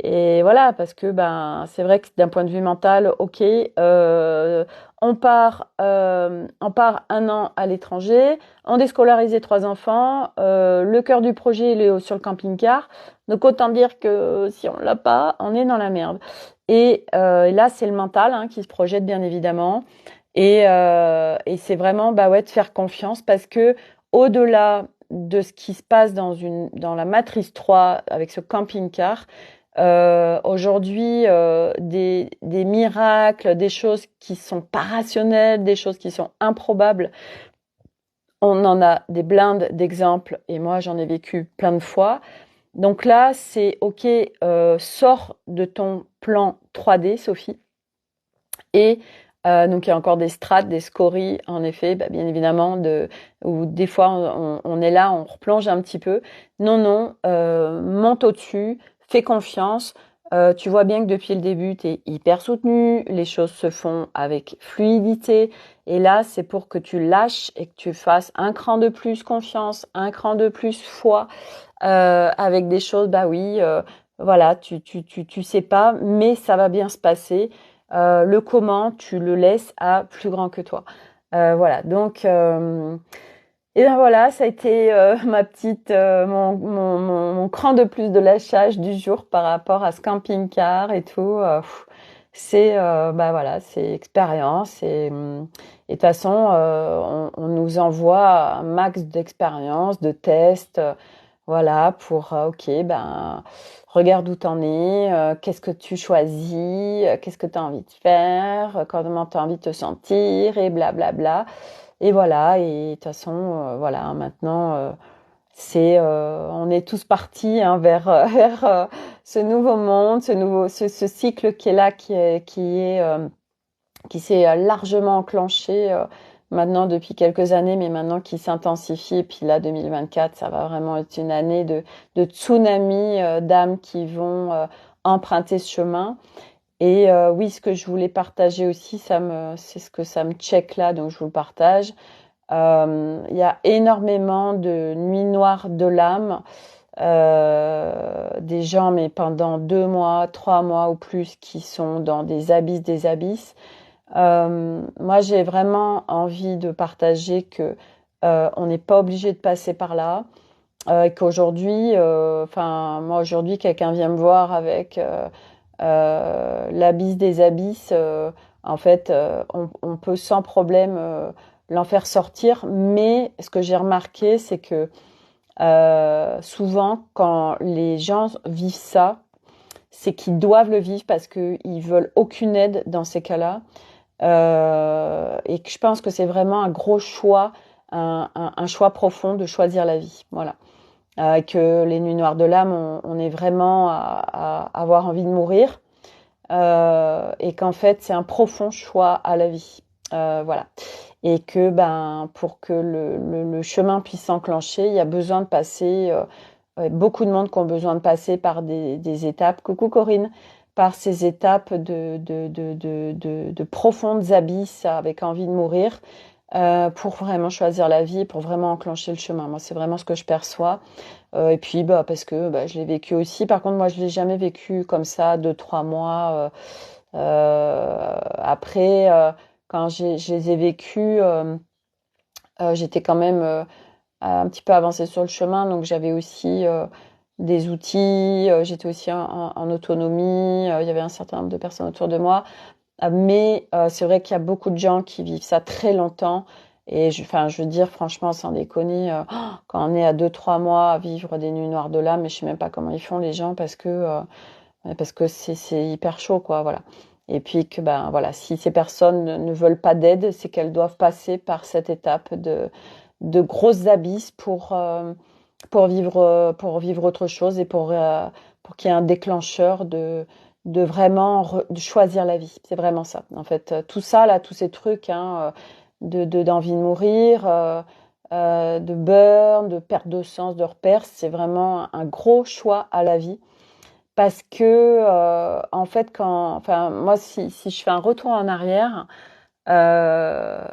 Speaker 1: Et voilà, parce que c'est vrai que d'un point de vue mental, ok, on part un an à l'étranger, on déscolarisé 3 enfants, le cœur du projet il est sur le camping-car. Donc autant dire que si on l'a pas, on est dans la merde. Et là, c'est le mental qui se projette bien évidemment. Et c'est vraiment de faire confiance parce que au-delà de ce qui se passe dans la matrice 3 avec ce camping-car, aujourd'hui des miracles, des choses qui sont pas rationnelles, des choses qui sont improbables, on en a des blindes d'exemples et moi j'en ai vécu plein de fois. Donc là c'est ok, sors de ton plan 3D Sophie. Et donc il y a encore des strates, des scories, en effet, bien évidemment, où des fois on est là, on replonge un petit peu. Non, monte au-dessus, fais confiance. Tu vois bien que depuis le début, tu es hyper soutenu, les choses se font avec fluidité. Et là, c'est pour que tu lâches et que tu fasses un cran de plus confiance, un cran de plus foi, avec des choses, voilà, tu sais pas, mais ça va bien se passer. Le comment, tu le laisses à plus grand que toi. Voilà, donc et ben voilà, ça a été ma petite, mon cran de plus de lâchage du jour par rapport à ce camping-car et tout. C'est bah voilà, c'est expérience et de toute façon, on nous envoie un max d'expérience, de tests, voilà, pour ok, ben regarde où t'en es, qu'est-ce que tu choisis, qu'est-ce que tu as envie de faire, comment tu as envie de te sentir et blablabla. Bla, bla. Et voilà, et de toute façon, voilà, maintenant, on est tous partis hein, vers, vers ce nouveau monde, ce cycle qui est là, qui s'est largement enclenché maintenant depuis quelques années, mais maintenant qui s'intensifie. Et puis là, 2024, ça va vraiment être une année de tsunami d'âmes qui vont emprunter ce chemin. Et oui, ce que je voulais partager aussi, c'est ce que ça me check là, donc je vous le partage. Il y a énormément de nuits noires de l'âme, des gens, mais pendant 2 mois, 3 mois ou plus, qui sont dans des abysses, des abysses. Moi, j'ai vraiment envie de partager que on n'est pas obligé de passer par là, et qu'aujourd'hui, enfin, moi aujourd'hui, quelqu'un vient me voir avec l'abysse des abysses. En fait, on peut sans problème l'en faire sortir. Mais ce que j'ai remarqué, c'est que souvent, quand les gens vivent ça, c'est qu'ils doivent le vivre parce qu'ils veulent aucune aide dans ces cas-là. Et que je pense que c'est vraiment un gros choix, un choix profond de choisir la vie. Voilà. Que les nuits noires de l'âme, on est vraiment à avoir envie de mourir. Et qu'en fait, c'est un profond choix à la vie. Voilà. Et que ben, pour que le chemin puisse s'enclencher, il y a besoin de passer, beaucoup de monde qui ont besoin de passer par des étapes. Coucou Corinne, par ces étapes de profondes abysses avec envie de mourir, pour vraiment choisir la vie, pour vraiment enclencher le chemin. Moi, c'est vraiment ce que je perçois. Et puis, bah, parce que bah, je l'ai vécu aussi. Par contre, moi, je l'ai jamais vécu comme ça, 2, 3 mois. Après, quand je les ai vécus, j'étais quand même un petit peu avancée sur le chemin, donc j'avais aussi des outils, j'étais aussi en autonomie, il y avait un certain nombre de personnes autour de moi. Mais c'est vrai qu'il y a beaucoup de gens qui vivent ça très longtemps. Et enfin, je veux dire, franchement, sans déconner, quand on est à 2, 3 mois à vivre des nuits noires de l'âme, mais je sais même pas comment ils font les gens parce que c'est hyper chaud, quoi, voilà. Et puis que ben voilà, si ces personnes ne veulent pas d'aide, c'est qu'elles doivent passer par cette étape de grosses abysses pour vivre autre chose et pour qu'il y ait un déclencheur de vraiment de choisir la vie. C'est vraiment ça. En fait, tout ça là, tous ces trucs hein, d'envie de mourir, de burn, de perte de sens, de repères, c'est vraiment un gros choix à la vie. Parce que en fait, enfin moi, si je fais un retour en arrière, euh,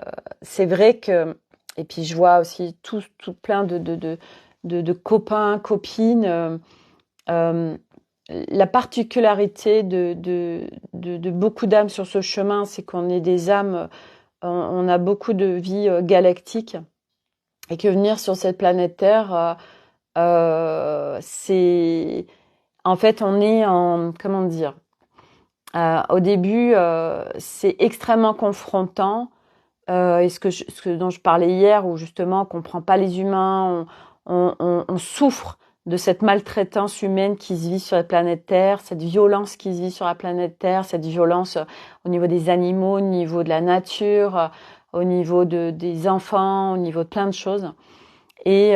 Speaker 1: c'est vrai que et puis je vois aussi tout plein de copains, copines. Euh, la particularité de beaucoup d'âmes sur ce chemin, c'est qu'on est des âmes, on a beaucoup de vies galactiques et que venir sur cette planète Terre, c'est en fait on est en comment dire. Au début, c'est extrêmement confrontant. Et ce dont je parlais hier, où justement qu'on prend pas les humains, on souffre de cette maltraitance humaine qui se vit sur la planète Terre, cette violence qui se vit sur la planète Terre, cette violence au niveau des animaux, au niveau de la nature, au niveau des enfants, au niveau de plein de choses. Et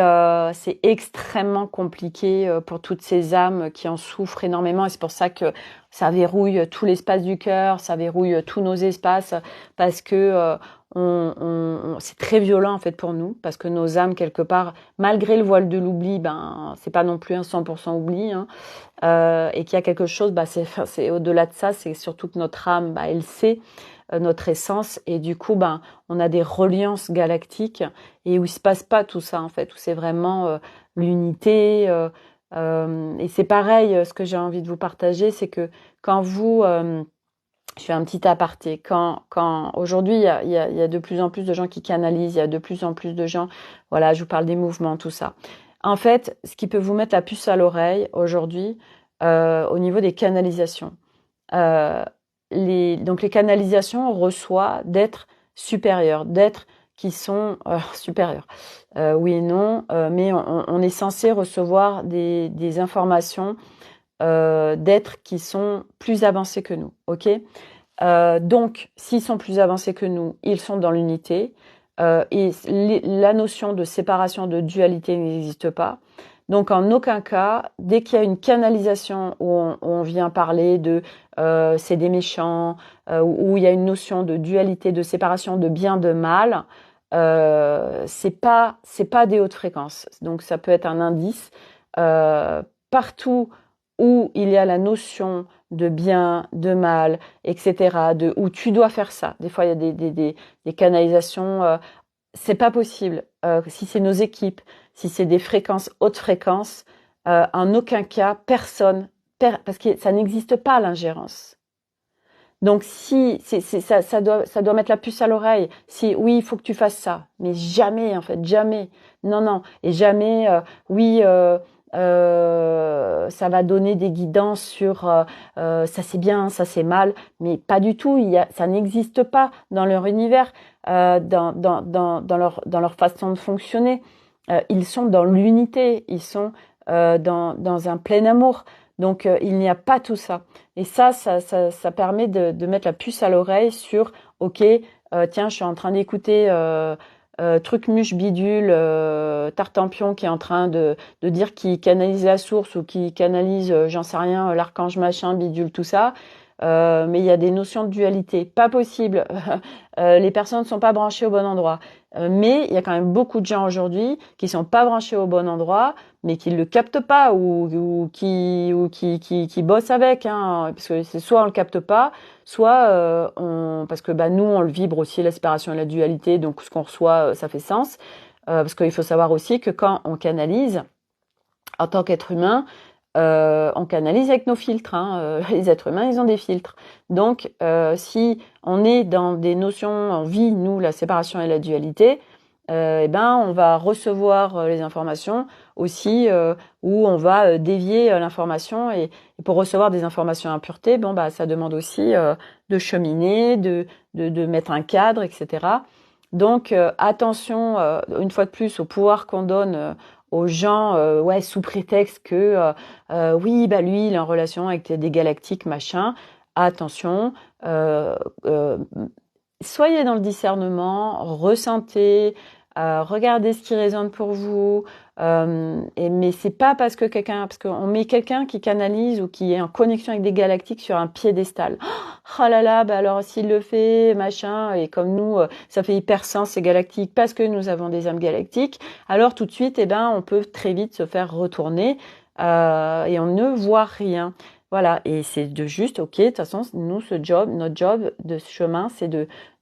Speaker 1: c'est extrêmement compliqué pour toutes ces âmes qui en souffrent énormément. Et c'est pour ça que ça verrouille tout l'espace du cœur, ça verrouille tous nos espaces, parce que c'est très violent en fait pour nous, parce que nos âmes quelque part, malgré le voile de l'oubli, ben c'est pas non plus un 100% oubli, hein, et qu'il y a quelque chose, bah c'est au-delà de ça, c'est surtout que notre âme, bah elle sait notre essence et du coup ben on a des reliances galactiques et où il se passe pas tout ça en fait, où c'est vraiment l'unité, Et c'est pareil, ce que j'ai envie de vous partager, c'est que quand vous, je fais un petit aparté, quand aujourd'hui il y a de plus en plus de gens qui canalisent, il y a de plus en plus de gens, voilà, je vous parle des mouvements, tout ça. En fait, ce qui peut vous mettre la puce à l'oreille aujourd'hui, au niveau des canalisations. Euh, donc les canalisations, on reçoit d'êtres supérieurs, d'êtres qui sont supérieurs. Oui et non, mais on est censé recevoir des informations d'êtres qui sont plus avancés que nous, ok? Donc, s'ils sont plus avancés que nous, ils sont dans l'unité. Et la notion de séparation, de dualité n'existe pas. Donc, en aucun cas, dès qu'il y a une canalisation où on vient parler de c'est des méchants, où il y a une notion de dualité, de séparation, de bien, de mal, c'est pas des hautes fréquences. Donc, ça peut être un indice. Partout où il y a la notion de bien, de mal, etc., où tu dois faire ça. Des fois, il y a des canalisations, c'est pas possible. Si c'est nos équipes, si c'est des fréquences, hautes fréquences, en aucun cas, personne, parce que ça n'existe pas l'ingérence. Donc si ça doit mettre la puce à l'oreille. Si oui, il faut que tu fasses ça, mais jamais en fait, jamais. Non non, et jamais. Oui, ça va donner des guidances sur ça c'est bien, ça c'est mal, mais pas du tout. Ça n'existe pas dans leur univers, dans leur façon de fonctionner. Ils sont dans l'unité, ils sont dans un plein amour. Donc il n'y a pas tout ça. Et ça permet de mettre la puce à l'oreille sur, ok, tiens, je suis en train d'écouter truc muche bidule, Tartampion qui est en train de dire qu'il canalise la source ou qu'il canalise, j'en sais rien, l'archange machin, bidule, tout ça. Mais il y a des notions de dualité. Pas possible. Les personnes ne sont pas branchées au bon endroit. Mais il y a quand même beaucoup de gens aujourd'hui qui sont pas branchés au bon endroit, mais qui le captent pas ou qui bossent avec, hein, parce que c'est soit on le capte pas, soit parce que nous on le vibre aussi la séparation et la dualité, donc ce qu'on reçoit ça fait sens, parce qu'il faut savoir aussi que quand on canalise en tant qu'être humain, on canalise avec nos filtres. Hein. Les êtres humains, ils ont des filtres. Donc, si on est dans des notions, on vit, nous, la séparation et la dualité, on va recevoir les informations aussi où on va dévier l'information. Et pour recevoir des informations impuretés, ça demande aussi de cheminer, de mettre un cadre, etc. Donc, attention, une fois de plus, au pouvoir qu'on donne aux gens, sous prétexte que oui, lui, il est en relation avec des galactiques, machin. Attention, soyez dans le discernement, ressentez, regardez ce qui résonne pour vous. Mais c'est pas parce qu'on met quelqu'un qui canalise ou qui est en connexion avec des galactiques sur un piédestal. Oh là là, alors s'il le fait, machin, et comme nous, ça fait hyper sens ces galactiques parce que nous avons des âmes galactiques, alors tout de suite, on peut très vite se faire retourner et on ne voit rien. Voilà, et c'est de juste, ok, de toute façon, nous, notre job de ce chemin, c'est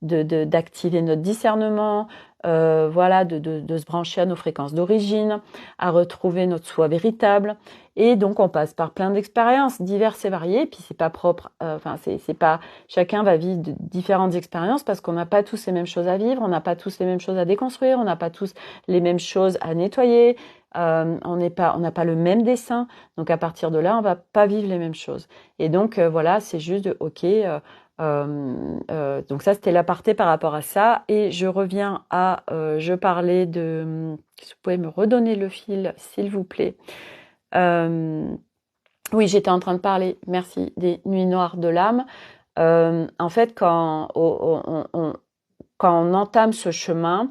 Speaker 1: d'activer notre discernement, de se brancher à nos fréquences d'origine, à retrouver notre soi véritable. Et donc, on passe par plein d'expériences diverses et variées. Puis, c'est pas propre. C'est pas. Chacun va vivre de différentes expériences parce qu'on n'a pas tous les mêmes choses à vivre, on n'a pas tous les mêmes choses à déconstruire, on n'a pas tous les mêmes choses à nettoyer. On n'a pas le même dessin. Donc, à partir de là, on va pas vivre les mêmes choses. Et donc, voilà, c'est juste de ok. Donc ça, c'était l'aparté par rapport à ça. Et je reviens je parlais de... Si vous pouvez me redonner le fil, s'il vous plaît. Oui, j'étais en train de parler, merci, des nuits noires de l'âme. En fait, quand on entame ce chemin,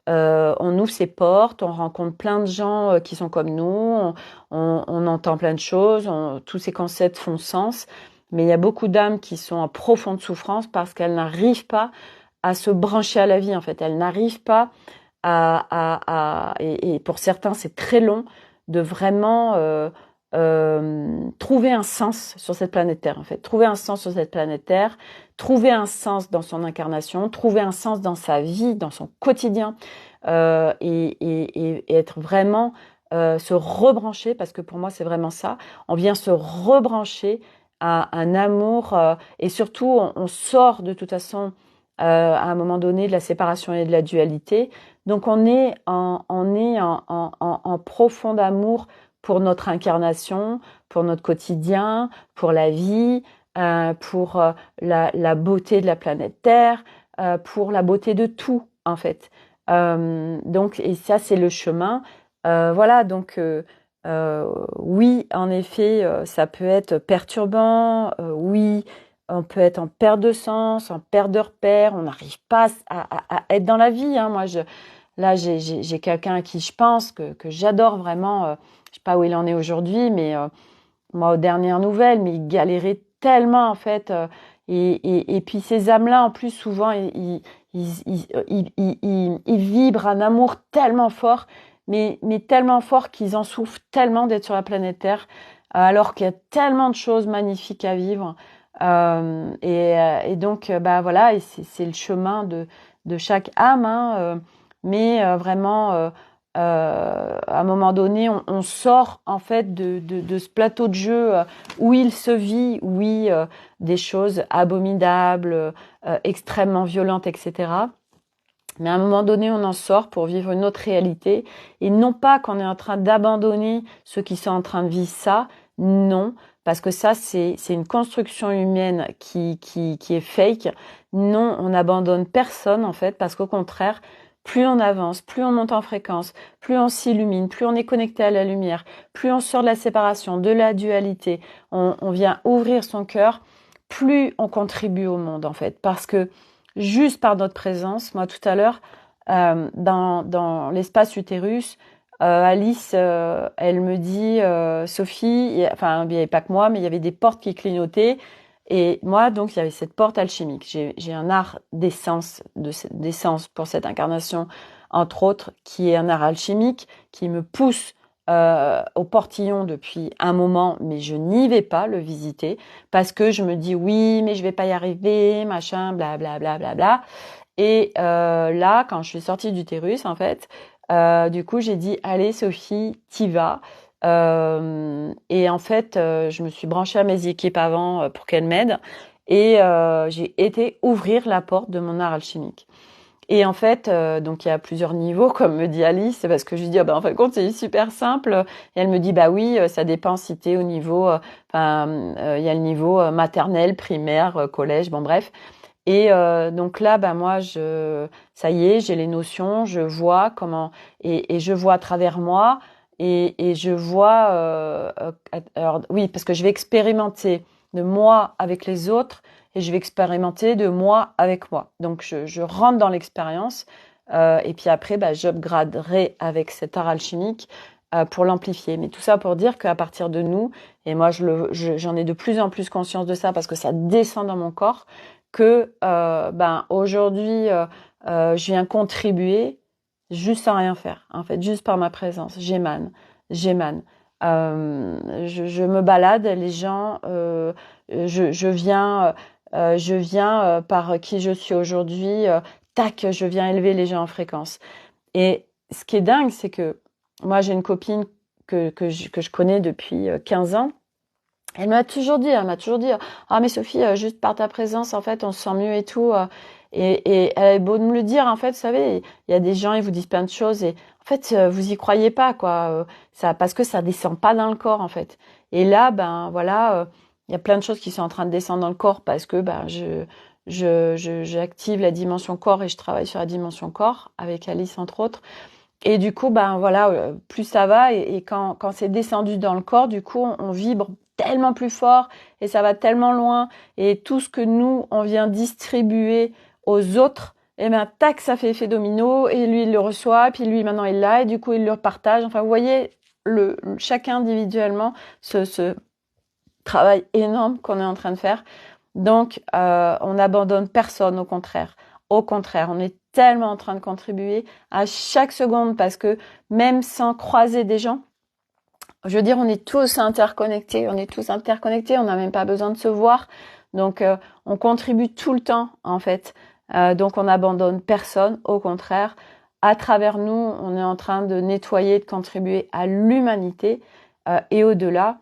Speaker 1: on ouvre ses portes, on rencontre plein de gens qui sont comme nous, on entend plein de choses, tous ces concepts font sens. Mais il y a beaucoup d'âmes qui sont en profonde souffrance parce qu'elles n'arrivent pas à se brancher à la vie, en fait. Elles n'arrivent pas et pour certains, c'est très long de vraiment trouver un sens sur cette planète Terre, en fait. Trouver un sens sur cette planète Terre, trouver un sens dans son incarnation, trouver un sens dans sa vie, dans son quotidien, et être vraiment se rebrancher, parce que pour moi c'est vraiment ça, on vient se rebrancher à un amour, et surtout on sort de toute façon à un moment donné de la séparation et de la dualité. Donc on est en profond amour pour notre incarnation, pour notre quotidien, pour la vie, pour la beauté de la planète Terre, pour la beauté de tout en fait. Donc, et ça c'est le chemin. Voilà, donc oui, en effet, ça peut être perturbant. Oui, on peut être en perte de sens, en perte de repère. On n'arrive pas à être dans la vie. Hein. Moi, là, j'ai quelqu'un à qui je pense que j'adore vraiment. Je sais pas où il en est aujourd'hui, mais moi, aux dernières nouvelles, mais il galérait tellement en fait. Et puis ces âmes-là, en plus, souvent, ils vibrent un amour tellement fort, mais tellement fort qu'ils en souffrent tellement d'être sur la planète Terre, alors qu'il y a tellement de choses magnifiques à vivre. Et donc, bah voilà, et c'est le chemin de chaque âme, hein, mais vraiment. À un moment donné, on sort en fait de ce plateau de jeu où il se vit, oui, des choses abominables, extrêmement violentes, etc. Mais à un moment donné, on en sort pour vivre une autre réalité. Et non pas qu'on est en train d'abandonner ceux qui sont en train de vivre ça, non, parce que ça, c'est une construction humaine qui est fake. Non, on n'abandonne personne en fait, parce qu'au contraire, plus on avance, plus on monte en fréquence, plus on s'illumine, plus on est connecté à la lumière, plus on sort de la séparation, de la dualité, on vient ouvrir son cœur, plus on contribue au monde en fait. Parce que juste par notre présence, moi tout à l'heure, dans l'espace utérus, Alice, elle me dit, Sophie, enfin il n'y avait pas que moi, mais il y avait des portes qui clignotaient. Et moi, donc, il y avait cette porte alchimique. J'ai un art d'essence pour cette incarnation, entre autres, qui est un art alchimique, qui me pousse au portillon depuis un moment, mais je n'y vais pas le visiter, parce que je me dis, oui, mais je vais pas y arriver, machin, bla bla bla bla bla. Et là, quand je suis sortie d'utérus, en fait, du coup, j'ai dit, allez, Sophie, t'y vas. Et en fait, je me suis branchée à mes équipes avant pour qu'elles m'aident. Et j'ai été ouvrir la porte de mon art alchimique. Et en fait, donc il y a plusieurs niveaux, comme me dit Alice, c'est parce que je lui dis, ah ben, en fin de compte, c'est super simple. Et elle me dit, bah oui, ça dépend si t'es au niveau, il y a le niveau maternel, primaire, collège, bon bref. Et donc là, bah moi, ça y est, j'ai les notions, je vois comment, et je vois à travers moi, et je vois, alors oui, parce que je vais expérimenter de moi avec les autres, et je vais expérimenter de moi avec moi. Donc je rentre dans l'expérience, et puis après, bah, j'upgraderai avec cet art alchimique pour l'amplifier. Mais tout ça pour dire qu'à partir de nous, et moi j'en ai de plus en plus conscience de ça parce que ça descend dans mon corps, que ben aujourd'hui je viens contribuer juste sans rien faire, en fait, juste par ma présence. J'émane. Je me balade, les gens, je viens par qui je suis aujourd'hui, tac, je viens élever les gens en fréquence. Et ce qui est dingue, c'est que moi j'ai une copine que je connais depuis 15 ans. Elle m'a toujours dit, ah mais Sophie, juste par ta présence, en fait, on se sent mieux et tout. Et elle est beau de me le dire, en fait, vous savez, il y a des gens, ils vous disent plein de choses et en fait, vous y croyez pas, quoi. Ça, parce que ça descend pas dans le corps, en fait. Et là, ben voilà, il y a plein de choses qui sont en train de descendre dans le corps parce que ben j'active la dimension corps et je travaille sur la dimension corps avec Alice entre autres. Et du coup, ben voilà, plus ça va et quand c'est descendu dans le corps, du coup, on vibre tellement plus fort et ça va tellement loin et tout ce que nous on vient distribuer aux autres, et ben tac, ça fait effet domino et lui il le reçoit, puis lui maintenant il l'a et du coup il le partage. Enfin, vous voyez chacun individuellement ce travail énorme qu'on est en train de faire. Donc, on n'abandonne personne, au contraire. Au contraire, on est tellement en train de contribuer à chaque seconde parce que même sans croiser des gens, je veux dire, on est tous interconnectés, on n'a même pas besoin de se voir. Donc, on contribue tout le temps, en fait. Donc, on n'abandonne personne, au contraire. à travers nous, on est en train de nettoyer, de contribuer à l'humanité et au-delà,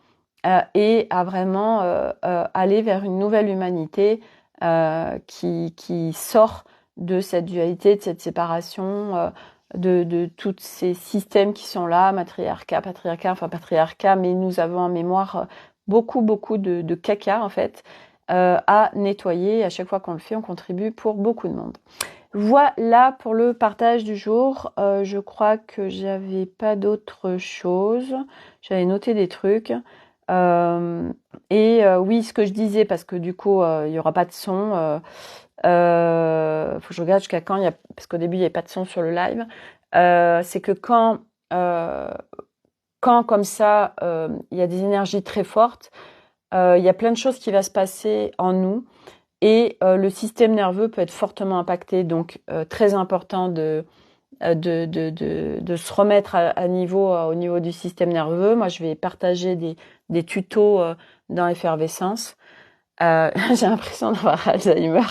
Speaker 1: et à vraiment aller vers une nouvelle humanité qui sort de cette dualité, de cette séparation, de tous ces systèmes qui sont là, patriarcat, mais nous avons en mémoire beaucoup de caca en fait, à nettoyer. À chaque fois qu'on le fait, on contribue pour beaucoup de monde. Voilà pour le partage du jour. Je crois que j'avais pas d'autre chose. J'avais noté des trucs. Oui, ce que je disais, parce que du coup, il y aura pas de son. Faut que je regarde jusqu'à quand parce qu'au début, il n'y avait pas de son sur le live. C'est que quand comme ça, il y a des énergies très fortes, il y a plein de choses qui va se passer en nous. Et le système nerveux peut être fortement impacté, donc très important de se remettre à niveau au niveau du système nerveux. Moi, je vais partager des tutos dans l'effervescence. J'ai l'impression d'avoir Alzheimer.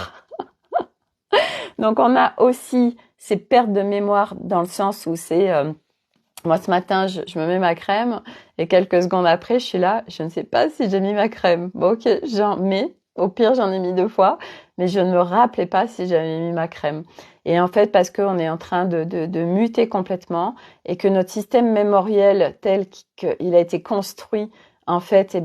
Speaker 1: Donc, on a aussi ces pertes de mémoire dans le sens où c'est moi, ce matin, je me mets ma crème et quelques secondes après, je suis là, je ne sais pas si j'ai mis ma crème. Bon, ok, j'en mets. Au pire, j'en ai mis 2 fois, mais je ne me rappelais pas si j'avais mis ma crème. Et en fait, parce qu'on est en train de muter complètement et que notre système mémoriel tel qu'il a été construit, en fait,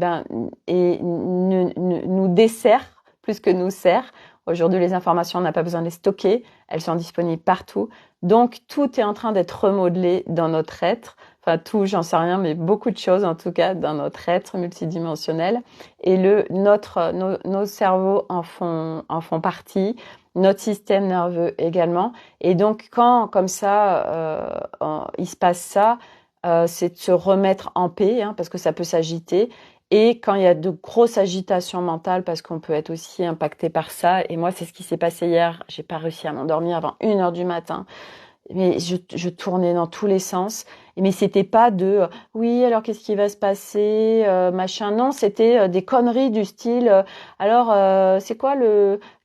Speaker 1: nous dessert plus que nous sert. Aujourd'hui, les informations, on n'a pas besoin de les stocker. Elles sont disponibles partout. Donc, tout est en train d'être remodelé dans notre être. Enfin, tout, j'en sais rien, mais beaucoup de choses, en tout cas, dans notre être multidimensionnel. Et nos cerveaux en font partie. Notre système nerveux également. Et donc, quand, comme ça, il se passe ça, c'est de se remettre en paix, hein, parce que ça peut s'agiter. Et quand il y a de grosses agitations mentales, parce qu'on peut être aussi impacté par ça, et moi c'est ce qui s'est passé hier, j'ai pas réussi à m'endormir avant 1h du matin, mais je tournais dans tous les sens. Mais c'était pas oui, alors qu'est-ce qui va se passer, machin. Non, c'était des conneries du style alors c'est quoi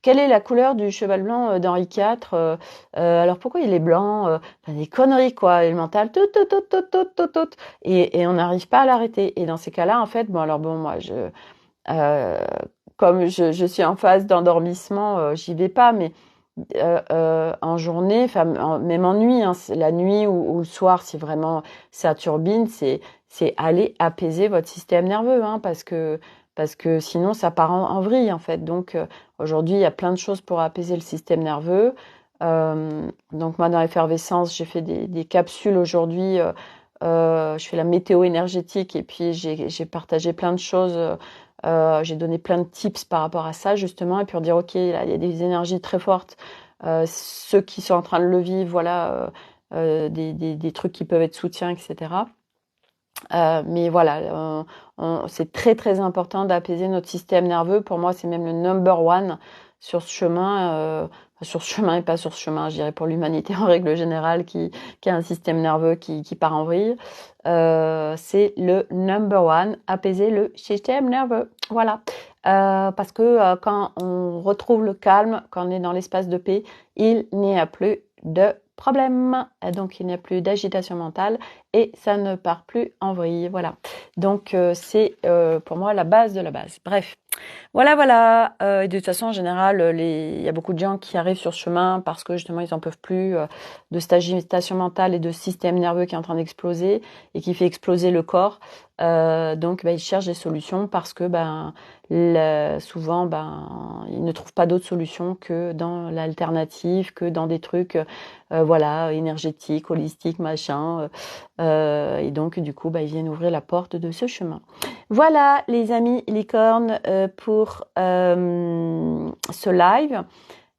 Speaker 1: quelle est la couleur du cheval blanc d'Henri IV, alors pourquoi il est blanc, enfin, des conneries quoi, et le mental tout, et on n'arrive pas à l'arrêter. Et dans ces cas-là, en fait, moi euh, comme je suis en phase d'endormissement, j'y vais pas, mais en journée, enfin même en nuit, hein, la nuit ou le soir, si vraiment ça turbine, c'est aller apaiser votre système nerveux, hein, parce que sinon ça part en vrille en fait. Donc aujourd'hui, il y a plein de choses pour apaiser le système nerveux. Donc moi dans l'effervescence, j'ai fait des capsules aujourd'hui. Je fais la météo énergétique et puis j'ai partagé plein de choses. J'ai donné plein de tips par rapport à ça justement, et puis pour dire ok, là il y a des énergies très fortes. Ceux qui sont en train de le vivre, voilà, des trucs qui peuvent être soutien, etc. Mais voilà, c'est très très important d'apaiser notre système nerveux. Pour moi, c'est même le number one sur ce chemin, sur ce chemin et pas sur ce chemin, je dirais pour l'humanité en règle générale qui a un système nerveux qui part en vrille. C'est le number one, apaiser le système nerveux. Voilà. Parce que quand on retrouve le calme, quand on est dans l'espace de paix, il n'y a plus de problème. Donc il n'y a plus d'agitation mentale et ça ne part plus en vrille. Voilà. Donc c'est pour moi la base de la base. Bref. Voilà. Et de toute façon, en général, il y a beaucoup de gens qui arrivent sur ce chemin parce que justement, ils n'en peuvent plus de cette agitation mentale et de système nerveux qui est en train d'exploser et qui fait exploser le corps. Donc, ils cherchent des solutions parce que souvent, ils ne trouvent pas d'autres solutions que dans l'alternative, que dans des trucs, voilà, énergétiques, holistiques, machin. Et donc, du coup, ils viennent ouvrir la porte de ce chemin. Voilà, les amis licornes, pour ce live.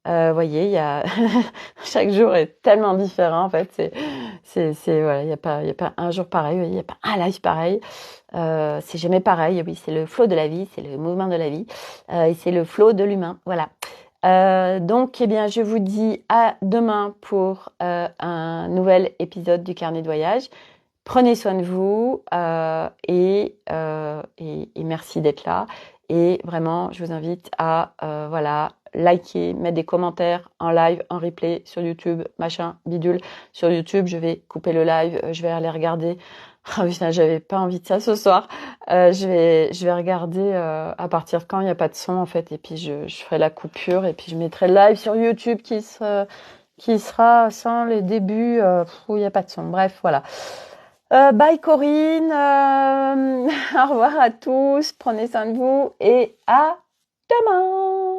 Speaker 1: Voyez, il y a chaque jour est tellement différent en fait. Voilà, il y a pas un jour pareil, il y a pas un live pareil. C'est jamais pareil. Oui, c'est le flow de la vie, c'est le mouvement de la vie, et c'est le flow de l'humain. Voilà. Donc, eh bien, je vous dis à demain pour un nouvel épisode du carnet de voyage. Prenez soin de vous et merci d'être là. Et vraiment, je vous invite à voilà, liker, mettre des commentaires en live, en replay sur YouTube, machin, bidule. Sur YouTube, je vais couper le live, je vais aller regarder. Ah putain, j'avais pas envie de ça ce soir. Je vais regarder à partir de quand il n'y a pas de son en fait, et puis je ferai la coupure et puis je mettrai le live sur YouTube qui sera sans les débuts où il n'y a pas de son. Bref, voilà. Bye Corinne, au revoir à tous, prenez soin de vous et à demain.